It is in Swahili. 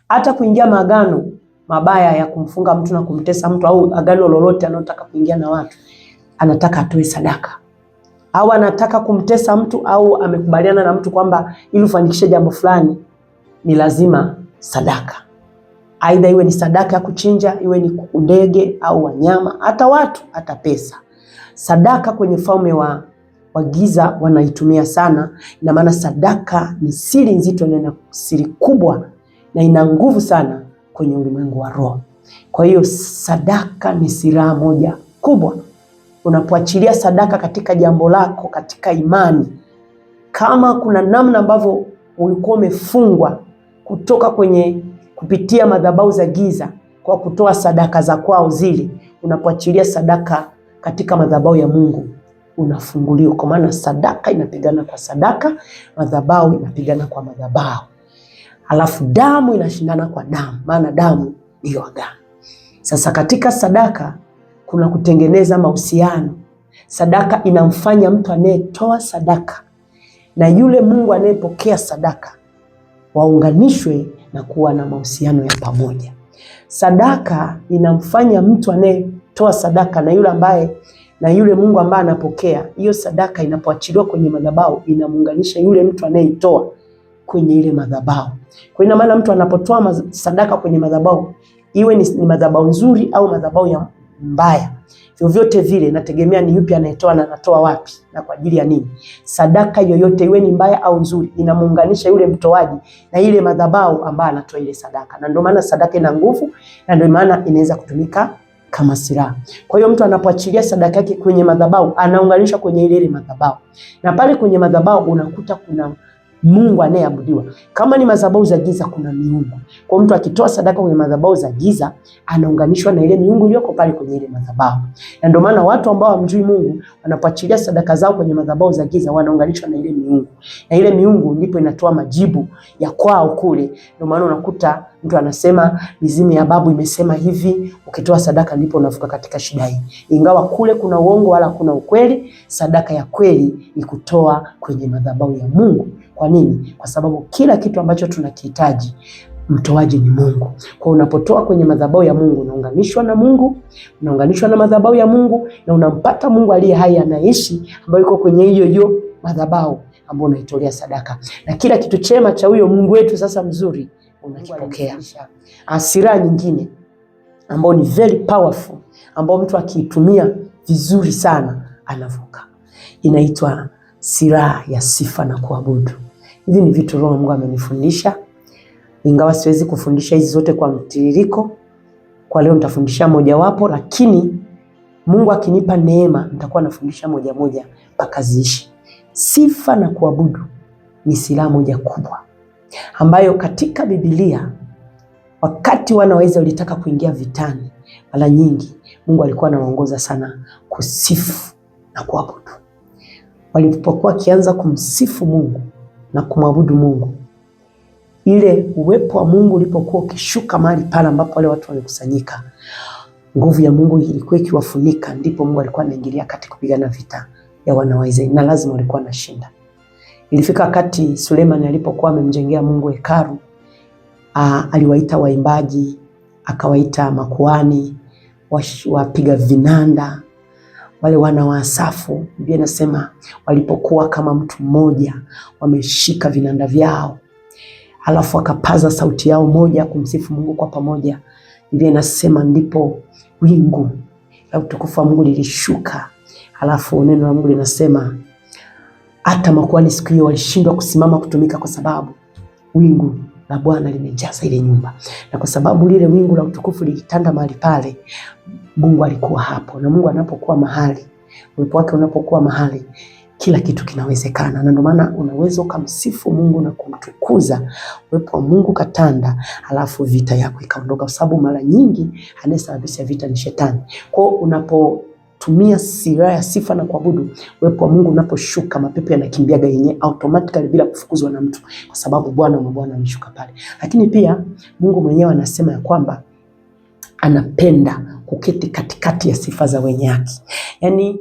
hata kuingia maagano mabaya ya kumfunga mtu na kumtesa mtu, au agano lolote anataka kuingia na watu, anataka atoe sadaka, au anataka kumtesa mtu, au amekubaliana na mtu kwamba ili ufanikishe jambo fulani ni lazima sadaka. Aidha iwe ni sadaka ya kuchinja, iwe ni ndege au wanyama, hata watu, hata pesa. Sadaka kwenye ufalme wa giza wanaitumia sana. Ina maana sadaka ni siri nzito na siri kubwa na ina nguvu sana kwenye ulimwengu wa roho. Kwa hiyo sadaka ni silaha moja kubwa. Unapoachilia sadaka katika jambo lako, katika imani, kama kuna namna ambavyo ulikuwa umefungwa kutoka kupitia madhabahu za giza kwa kutoa sadaka za kwao zile, unapoachilia sadaka katika madhabahu ya Mungu unafunguliwa, kwa maana sadaka inapigana kwa sadaka, madhabahu inapigana kwa madhabahu. Alafu damu inashindana kwa damu, maana damu ndiyo agano. Sasa katika sadaka kuna kutengeneza mahusiano. Sadaka inamfanya mtu anayetoa sadaka na yule Mungu anayepokea sadaka waunganishwe na kuwa na mahusiano ya pamoja. Sadaka inamfanya mtu anayetoa sadaka na yule Mungu ambaye anapokea. Hiyo sadaka inapoachiliwa kwenye madhabahu inamuunganisha yule mtu anayetoa kwenye ile madhabahu. Kwa ina maana mtu anapotoa sadaka kwenye madhabahu, iwe ni madhabahu nzuri au madhabahu ya mbaya, vyovyote vile nategemea ni yupi anayetoa na anatoa wapi na kwa ajili ya nini. Sadaka yoyote iwe ni mbaya au nzuri inamuunganisha yule mtoaji na ile madhabahu ambayo anatoa ile sadaka, na ndio maana sadaka ina nguvu, na ndio maana inaweza kutumika kama silaha. Kwa hiyo mtu anapoachilia sadaka yake kwenye madhabahu anaunganisha kwenye ile madhabahu, na pale kwenye madhabahu unakuta kuna Mungu anayeabudiwa. Kama ni madhabahu za giza kuna miungu. Kwa mtu akitoa sadaka kwenye madhabahu za giza anaunganishwa na ile miungu iliyoko pale kwenye ile madhabahu. Na ndio maana watu ambao hawamjui Mungu wanapoachilia sadaka zao kwenye madhabahu za giza wanaunganishwa na ile miungu. Na ile miungu ndipo inatoa majibu ya kwao kule. Ndio maana unakuta mtu anasema mizimu ya babu imesema hivi, ukitoa sadaka ndipo unavuka katika shida hii. Ingawa kule kuna uongo wala kuna ukweli, sadaka ya kweli ni kutoa kwenye madhabahu ya Mungu. Kwa nini? Kwa sababu kila kitu ambacho tunakihitaji mtoaji ni Mungu. Kwa unapotoa kwenye madhabahu ya Mungu unaunganishwa na Mungu, unaunganishwa na madhabahu ya Mungu, na unampata Mungu aliye hai anaishi, ambaye yuko kwenye hiyo madhabahu ambayo unaitolea sadaka. Na kila kitu chema cha huyo Mungu wetu sasa mzuri unakipokea. Silaha nyingine ambayo ni very powerful, ambayo mtu akiitumia vizuri sana anavuka, inaitwa silaha ya sifa na kuabudu. Hivi ni vitu Roho Mungu amenifundisha, ingawa siwezi kufundisha hizi zote kwa mtiririko. Kwa leo nitafundisha mojawapo, lakini Mungu akinipa neema nitakuwa nafundisha moja mpaka ziishi. Sifa na kuabudu ni silaha moja kubwa ambayo katika Biblia wakati wana wa Israeli walitaka kuingia vitani, mara nyingi Mungu alikuwa anawaongoza sana kusifu na kuabudu. Walipokuwa kianza kumsifu Mungu na kumwabudu Mungu, ile uwepo wa Mungu ulipokuwa ukishuka mahali pale ambapo wale watu walikusanyika, nguvu ya Mungu ilikuwa ikiwafunika, ndipo Mungu alikuwa anaingilia kati kupigana vita ya wana wa Israeli, na lazima walikuwa wanashinda. Ilifika wakati Suleiman alipokuwa amemjengea Mungu hekalu, aliwaita waimbaji, akawaita makuhani, wapiga vinanda, wale wana wa Asafu. Biblia inasema walipokuwa kama mtu mmoja wameshika vinanda vyao, alafu akapaza sauti yao moja kumsifu Mungu kwa pamoja, Biblia inasema ndipo wingu la utukufu wa Mungu lilishuka. Alafu neno la Mungu linasema hata makuhani siku hiyo walishindwa kusimama kutumika kwa sababu wingu la Bwana limejaza ile nyumba. Na kwa sababu lile wingu la utukufu lilitanda mahali pale, Mungu alikuwa hapo. Na Mungu anapokuwa mahali, uwepo wake unapokuwa mahali, kila kitu kinawezekana. Na ndio maana unaweza ukamsifu Mungu na kumtukuza, uwepo wa Mungu katanda, alafu vita yako ikaondoka, kwa sababu mara nyingi anayesababisha vita ni shetani. Kwa unapotumia silaha ya sifa na kuabudu, uwepo wa Mungu unaposhuka, mapepo yanakimbiaga yenyewe automatically bila kufukuzwa na mtu, kwa sababu Bwana wa Bwana ameshuka pale. Lakini pia Mungu mwenyewe anasema ya kwamba anapenda kuketi katikati ya sifa za wenye haki. Yaani